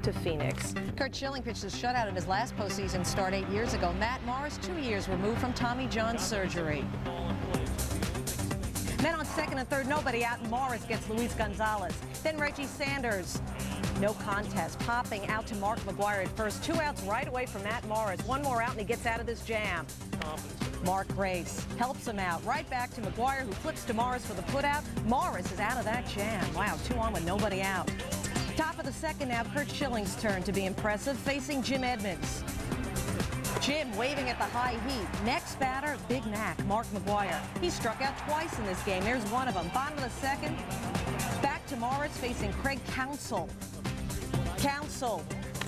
to Phoenix. Curt Schilling pitched a shutout in his last postseason start 8 years ago. Matt Morris, 2 years removed from Tommy John surgery. Men on second and third, nobody out, and Morris gets Luis Gonzalez. Then Reggie Sanders. No contest, popping out to Mark McGwire at first. 2 outs right away from Matt Morris. 1 more out and he gets out of this jam. Mark Grace helps him out. Right back to McGwire, who flips to Morris for the putout. Morris is out of that jam. Wow, 2 on with nobody out. Top of the second now, Curt Schilling's turn to be impressive, facing Jim Edmonds. Jim waving at the high heat. Next batter, Big Mac, Mark McGwire. He struck out twice in this game. There's one of them. Bottom of the second, back to Morris facing Craig Counsell. Counsell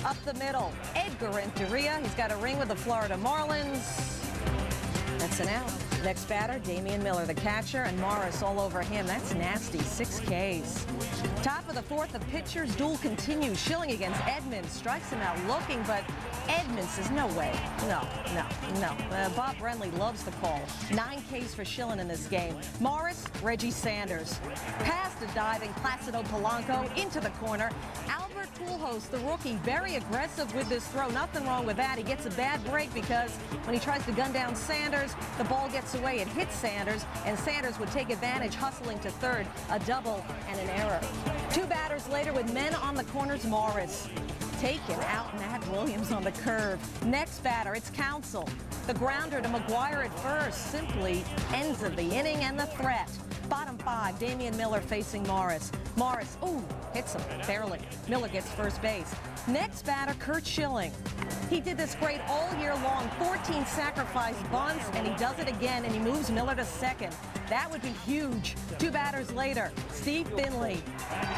up the middle. Edgar Renteria. He's got a ring with the Florida Marlins. That's an out. Next batter, Damian Miller, the catcher, and Morris all over him. That's nasty. 6 Ks. Top of the fourth, the pitcher's duel continues. Schilling against Edmonds. Strikes him out looking, but Edmonds says, no way. No. Bob Brenly loves the call. 9 Ks for Schilling in this game. Morris, Reggie Sanders. Past a diving Placido Polanco into the corner. Albert Pujols, the rookie, very aggressive with this throw. Nothing wrong with that. He gets a bad break because when he tries to gun down Sanders, the ball gets away. It hits Sanders, and Sanders would take advantage, hustling to third. A double and an error. 2 batters later with men on the corners, Morris. Taken out, Matt Williams on the curve. Next batter, it's Counsell. The grounder to McGwire at first. Simply ends of the inning and the threat. Bottom 5, Damian Miller facing Morris. Morris, hits him, barely. Miller gets first base. Next batter, Curt Schilling. He did this great all year long, 14 sacrifice bunts, and he does it again, and he moves Miller to second. That would be huge. 2 batters later, Steve Finley.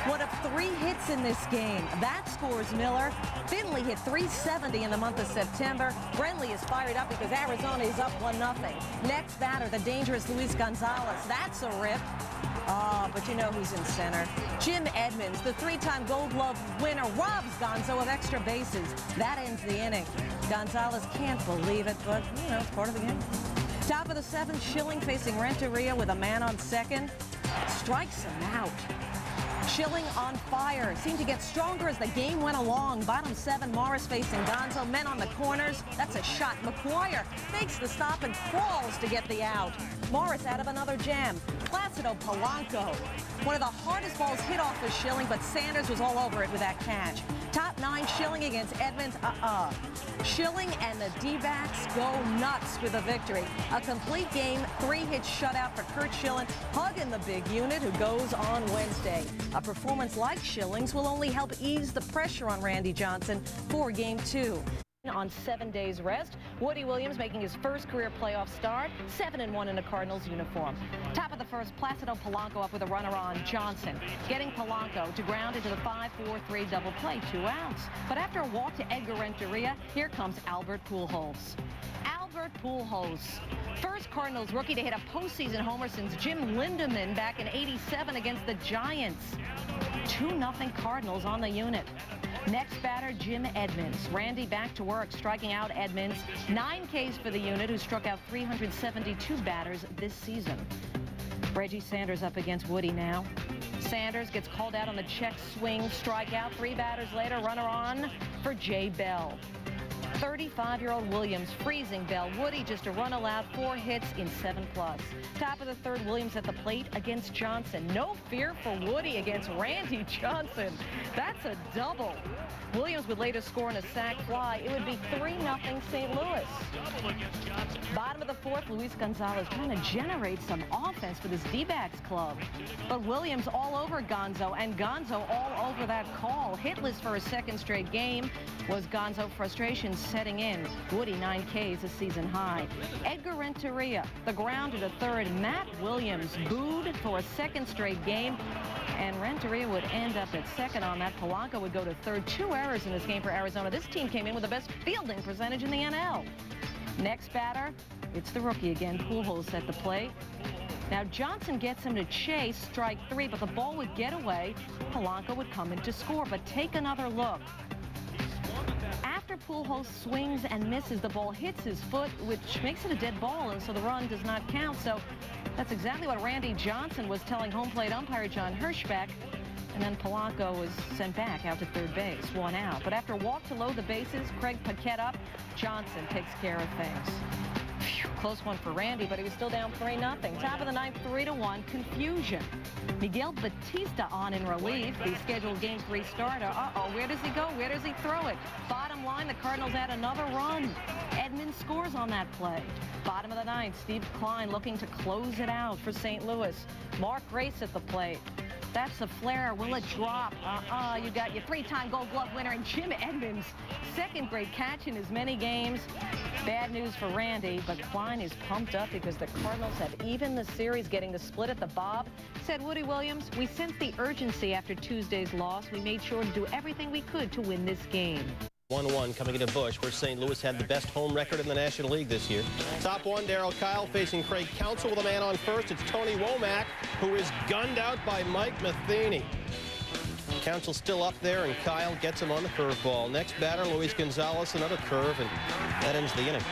One of 3 hits in this game. That scores Miller. Finley hit .370 in the month of September. Brenly is fired up because Arizona is up 1-0. Next batter, the dangerous Luis Gonzalez. That's a rip. But you know who's in center. Jim Edmonds, the 3-time Gold Glove winner, robs Gonzo of extra bases. That ends the inning. Gonzalez can't believe it, but, you know, it's part of the game. Top of the 7th, Schilling facing Renteria with a man on second. Strikes him out. Schilling on fire. Seemed to get stronger as the game went along. Bottom 7, Morris facing Gonzo. Men on the corners. That's a shot. McGwire makes the stop and crawls to get the out. Morris out of another jam. Placido Polanco. One of the hardest balls hit off was Schilling, but Sanders was all over it with that catch. Top 9, Schilling against Edmonds. Schilling and the D-backs go nuts with a victory. A complete game, 3-hit shutout for Curt Schilling, hugging the big unit who goes on Wednesday. A performance like Schilling's will only help ease the pressure on Randy Johnson for Game 2. On 7 days rest, Woody Williams making his first career playoff start, 7-1 in a Cardinals uniform. Top of the first, Placido Polanco up with a runner on Johnson, getting Polanco to ground into the 5-4-3 double play, 2 outs. But after a walk to Edgar Renteria, here comes Albert Pujols. Albert Pujols, first Cardinals rookie to hit a postseason homer since Jim Lindemann back in '87 against the Giants. 2-0 Cardinals on the unit. Next batter, Jim Edmonds. Randy back to work, striking out Edmonds. 9 Ks for the unit, who struck out 372 batters this season. Reggie Sanders up against Woody now. Sanders gets called out on the check swing, strikeout. 3 batters later, runner on for Jay Bell. 35-year-old Williams freezing Bell. Woody just a run allowed, 4 hits in 7+. Top of the 3rd, Williams at the plate against Johnson. No fear for Woody against Randy Johnson. That's a double. Williams would later score on a sac fly. It would be 3-0 St. Louis. Bottom of the 4th, Luis Gonzalez trying to generate some offense for this D-backs club. But Williams all over Gonzo, and Gonzo all over that call. Hitless for a 2nd straight game. Was Gonzo frustration setting in? Woody 9 Ks, a season high. Edgar Renteria, the grounder to 3rd. Matt Williams booed for a 2nd straight game. And Renteria would end up at 2nd on that. Polanco would go to 3rd. 2 errors in this game for Arizona. This team came in with the best fielding percentage in the NL. Next batter, it's the rookie again, Pujols at the plate. Now Johnson gets him to chase, strike 3, but the ball would get away. Polanco would come in to score, but take another look. After Pujols swings and misses, the ball hits his foot, which makes it a dead ball, and so the run does not count. So that's exactly what Randy Johnson was telling home plate umpire John Hirschbeck. and then Polanco was sent back out to third base, 1 out. But after a walk to load the bases, Craig Paquette up, Johnson takes care of things. Phew, close one for Randy, but he was still down 3-0. Top of the ninth, 3-1, confusion. Miguel Batista on in relief. The scheduled Game 3 starter. Uh-oh, where does he go? Where does he throw it? Bottom line, the Cardinals add another run. Edmonds scores on that play. Bottom of the ninth, Steve Klein looking to close it out for St. Louis. Mark Grace at the plate. That's a flare. Will it drop? You got your 3-time Gold Glove winner and Jim Edmonds. Second great catch in as many games. Bad news for Randy, but Klein is pumped up because the Cardinals have evened the series, getting the split at the Bob. Said Woody Williams, we sensed the urgency after Tuesday's loss. We made sure to do everything we could to win this game. 1-1 coming into Busch, where St. Louis had the best home record in the National League this year. Top one, Darryl Kyle facing Craig Counsell with a man on first. It's Tony Womack, who is gunned out by Mike Matheny. Counsell still up there, and Kyle gets him on the curveball. Next batter, Luis Gonzalez, another curve, and that ends the inning.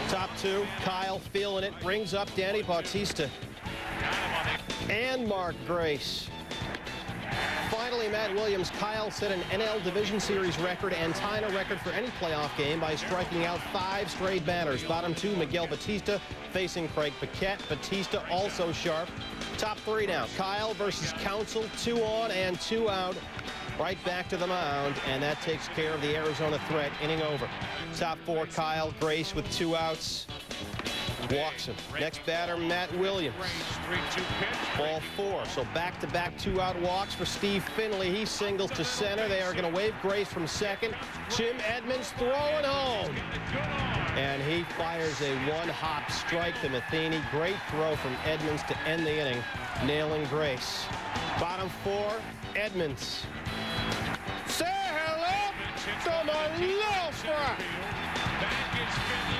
Top two, Kyle feeling it, brings up Danny Bautista and Mark Grace. Finally, Matt Williams, Kyle set an NL Division Series record and tied a record for any playoff game by striking out 5 straight batters. Bottom two, Miguel Batista facing Craig Paquette. Batista also sharp. Top three now, Kyle versus Counsell, 2 on and 2 out. Right back to the mound, and that takes care of the Arizona threat. Inning over. Top four, Kyle, Grace with 2 outs. Walks him. Next batter, Matt Williams. Ball 4. So back-to-back 2-out walks for Steve Finley. He singles to center. They are going to wave Grace from second. Jim Edmonds throwing home. And he fires a 1-hop strike to Matheny. Great throw from Edmonds to end the inning, nailing Grace. Bottom 4, Edmonds. Say hello to my little friend.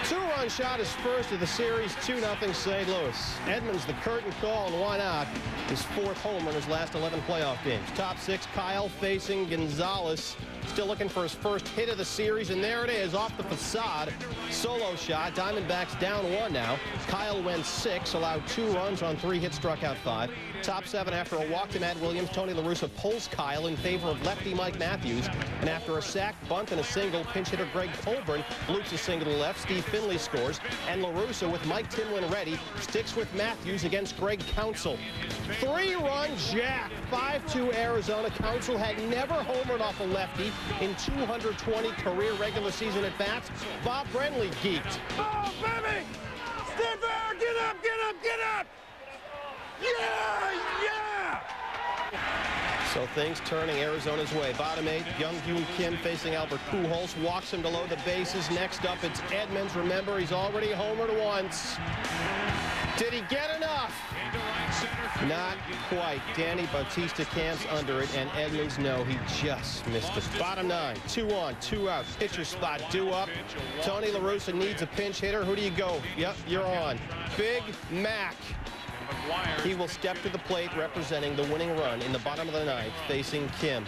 2-run shot is first of the series, 2-0 St. Louis. Edmonds the curtain call and 1 out. His 4th homer in his last 11 playoff games. Top 6, Kyle facing Gonzalez. Still looking for his first hit of the series, and there it is off the facade. Solo shot. Diamondbacks down 1 now. Kyle went 6, allowed 2 runs on 3 hits, struck out 5. Top 7 after a walk to Matt Williams. Tony La Russa pulls Kyle in favor of lefty Mike Matthews. And after a sack, bunt, and a single, pinch hitter Greg Colburn flukes a single to left. Steve Finley scores. And La Russa, with Mike Timlin ready, sticks with Matthews against Craig Counsell. 3-run jack. 5-2 Arizona. Counsell had never homered off a lefty in 220 career regular season at-bats. Bob Brenly geeked. Oh, baby! Stay there! Get up, get up, get up! Yeah, yeah! So things turning Arizona's way. Bottom 8, Young-Hyun Kim facing Albert Pujols. Walks him to load the bases. Next up, it's Edmonds. Remember, he's already homered once. Did he get enough? Not quite. Danny Bautista camps under it, and Edmonds, no, he just missed it. Bottom 9, 2 on, 2 out. Pitcher spot due up. Tony La Russa needs a pinch hitter. Who do you go? Yep, you're on. Big Mac. He will step to the plate representing the winning run in the bottom of the 9th, facing Kim.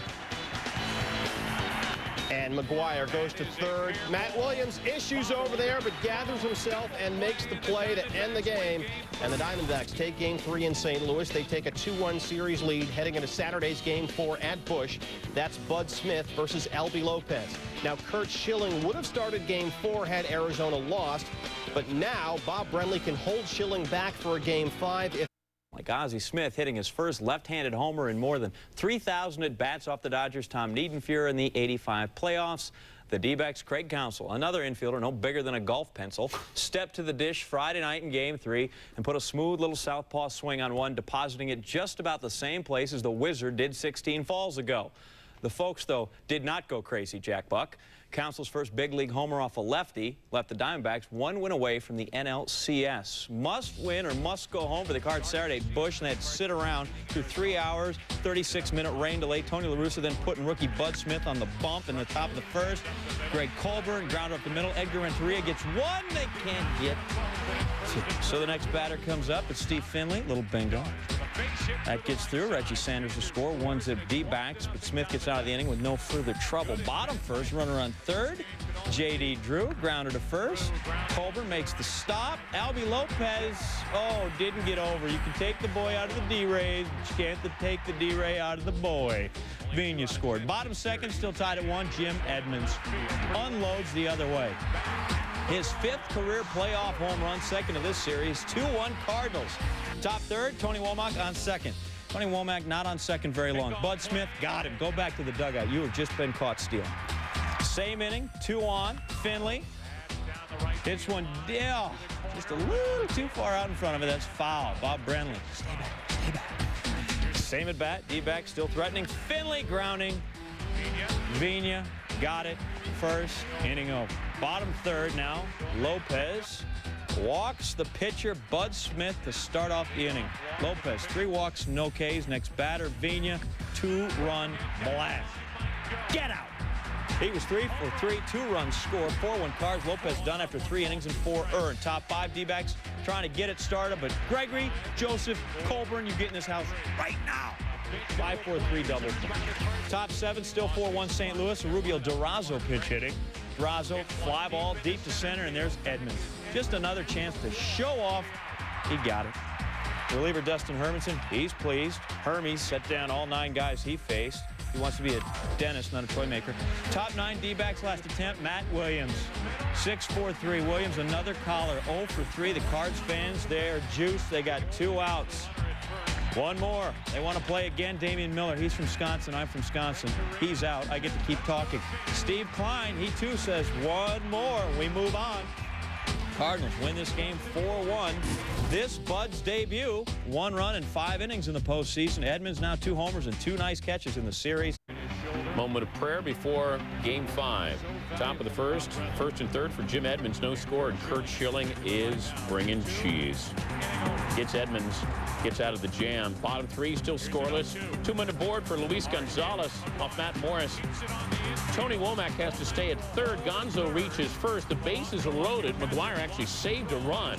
And McGuire goes to third. Matt Williams issues over there, but gathers himself and makes the play to end the game. And the Diamondbacks take Game 3 in St. Louis. They take a 2-1 series lead heading into Saturday's Game 4 at Busch. That's Bud Smith versus Albie Lopez. Now, Curt Schilling would have started Game 4 had Arizona lost, but now Bob Brenly can hold Schilling back for a Game 5 if like Ozzie Smith hitting his first left-handed homer in more than 3,000 at-bats off the Dodgers' Tom Niedenfuer in the '85 playoffs. The D-backs' Craig Counsell, another infielder no bigger than a golf pencil, stepped to the dish Friday night in Game 3 and put a smooth little southpaw swing on one, depositing it just about the same place as the Wizard did 16 falls ago. The folks, though, did not go crazy, Jack Buck. Counsell's first big league homer off a lefty left the Diamondbacks 1 win away from the NLCS. Must win or must go home for the Cards Saturday at Busch, and they'd sit around through 3 hours, 36-minute rain delay. Tony La Russa then putting rookie Bud Smith on the bump in the top of the first. Greg Colburn grounded up the middle. Edgar Renteria gets 1. They can't get 2. So the next batter comes up. It's Steve Finley. Little bingo. That gets through. Reggie Sanders to score. 1-zip D-backs, but Smith gets out of the inning with no further trouble. Bottom first, runner on third. J.D. Drew grounded to first. Colburn makes the stop. Albie Lopez, didn't get over. You can take the boy out of the D-Rays, but you can't take the D-Ray out of the boy. Vigna scored. Bottom second, still tied at 1. Jim Edmonds unloads the other way. His 5th career playoff home run, second of this series. 2-1 Cardinals. Top third, Tony Womack on second. Tony Womack not on second very long. Bud Smith got him. Go back to the dugout. You have just been caught stealing. Same inning, 2 on. Finley hits one down. Just a little too far out in front of it. That's foul. Bob Brenly. Stay back. Stay back. Same at bat. D-back still threatening. Finley grounding. Vigna got it. First inning over. Bottom third now. Lopez walks the pitcher, Bud Smith, to start off the inning. Lopez, 3 walks, no Ks. Next batter, Vigna, 2-run blast. Get out. He was 3 for 3, 2 runs scored, 4-1 Cards. Lopez done after 3 innings and 4 earned. Top 5 D-backs trying to get it started, but Gregory, Joseph, Colburn, you get in this house right now. 5-4-3 double. Top 7, still 4-1 St. Louis. Rubio Durazo pitch hitting. Durazo, fly ball deep to center, and there's Edmonds. Just another chance to show off. He got it. Reliever Dustin Hermanson, he's pleased. Hermes set down all 9 guys he faced. He wants to be a dentist, not a toy maker. Top 9 D-backs last attempt, Matt Williams. 6-4-3. Williams, another collar. 0 for 3. The Cards fans, they're juiced. They got 2 outs. One more. They want to play again. Damian Miller, he's from Wisconsin. I'm from Wisconsin. He's out. I get to keep talking. Steve Klein, he too says one more. We move on. Cardinals win this game 4-1. This Bud's debut, 1 run in 5 innings in the postseason. Edmonds now 2 homers and 2 nice catches in the series. Moment of prayer before Game 5. Top of the first and third for Jim Edmonds, no score, and Curt Schilling is bringing cheese. Gets Edmonds, gets out of the jam. Bottom 3 still scoreless. 2-men aboard for Luis Gonzalez off Matt Morris. Tony Womack has to stay at third. Gonzo reaches first. The bases are loaded. McGuire actually saved a run.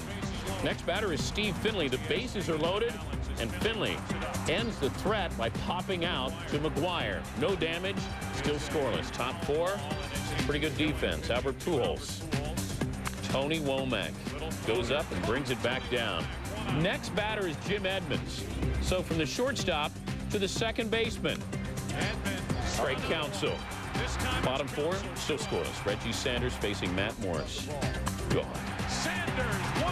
Next batter is Steve Finley. The bases are loaded, and Finley ends the threat by popping out to McGuire. No damage, still scoreless. Top 4, pretty good defense. Albert Pujols. Tony Womack goes up and brings it back down. Next batter is Jim Edmonds. So from the shortstop to the second baseman. Craig Counsell. Bottom 4, still scoreless. Reggie Sanders facing Matt Morris. Gone.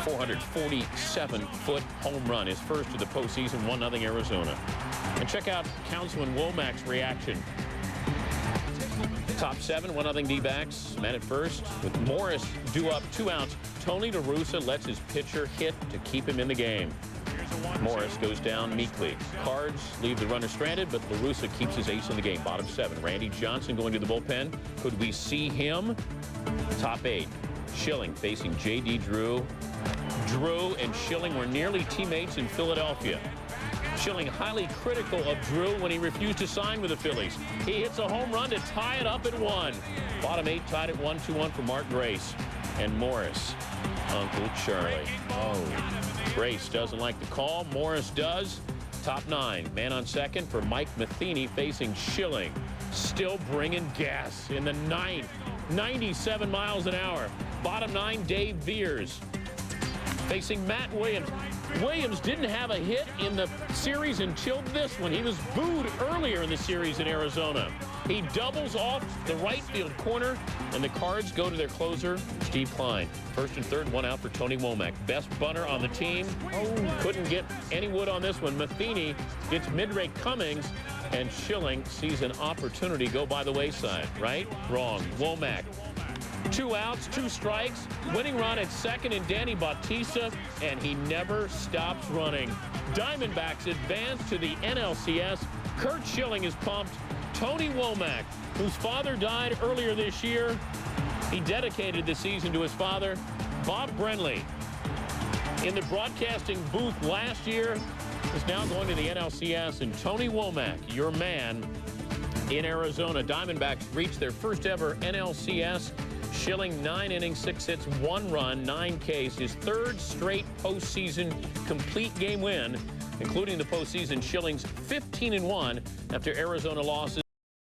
447-foot home run, his first of the postseason, 1-0 Arizona. And check out Counsell and Womack's reaction. Top 7, 1-0 D-backs. Man at first with Morris due up 2 outs. Tony La Russa lets his pitcher hit to keep him in the game. Morris goes down meekly. Cards leave the runner stranded, but La Russa keeps his ace in the game. Bottom 7, Randy Johnson going to the bullpen. Could we see him? Top 8, Schilling facing J.D. Drew. Drew and Schilling were nearly teammates in Philadelphia. Schilling highly critical of Drew when he refused to sign with the Phillies. He hits a home run to tie it up at 1. Bottom 8 tied at 1-2-1 for Mark Grace. And Morris, Uncle Charlie. Grace doesn't like the call. Morris does. Top 9, man on second for Mike Matheny facing Schilling. Still bringing gas in the 9th. 97 miles an hour. Bottom 9, Dave Veers facing Matt Williams. Williams didn't have a hit in the series until this one. He was booed earlier in the series in Arizona. He doubles off the right field corner, and the Cards go to their closer, Steve Klein. First and third, 1 out for Tony Womack. Best bunter on the team. Couldn't get any wood on this one. Matheny gets mid-Ray Cummings, and Schilling sees an opportunity go by the wayside. Right? Wrong. Womack. 2 outs, 2 strikes, winning run at second in Danny Bautista, and he never stops running. Diamondbacks advance to the NLCS. Curt Schilling is pumped. Tony Womack, whose father died earlier this year, he dedicated the season to his father. Bob Brenly, in the broadcasting booth last year, is now going to the NLCS, and Tony Womack, your man in Arizona. Diamondbacks reached their first ever NLCS. Schilling 9 innings, 6 hits, 1 run, 9 Ks. His 3rd straight postseason complete game win. including the postseason. Schilling's 15-1 after Arizona losses.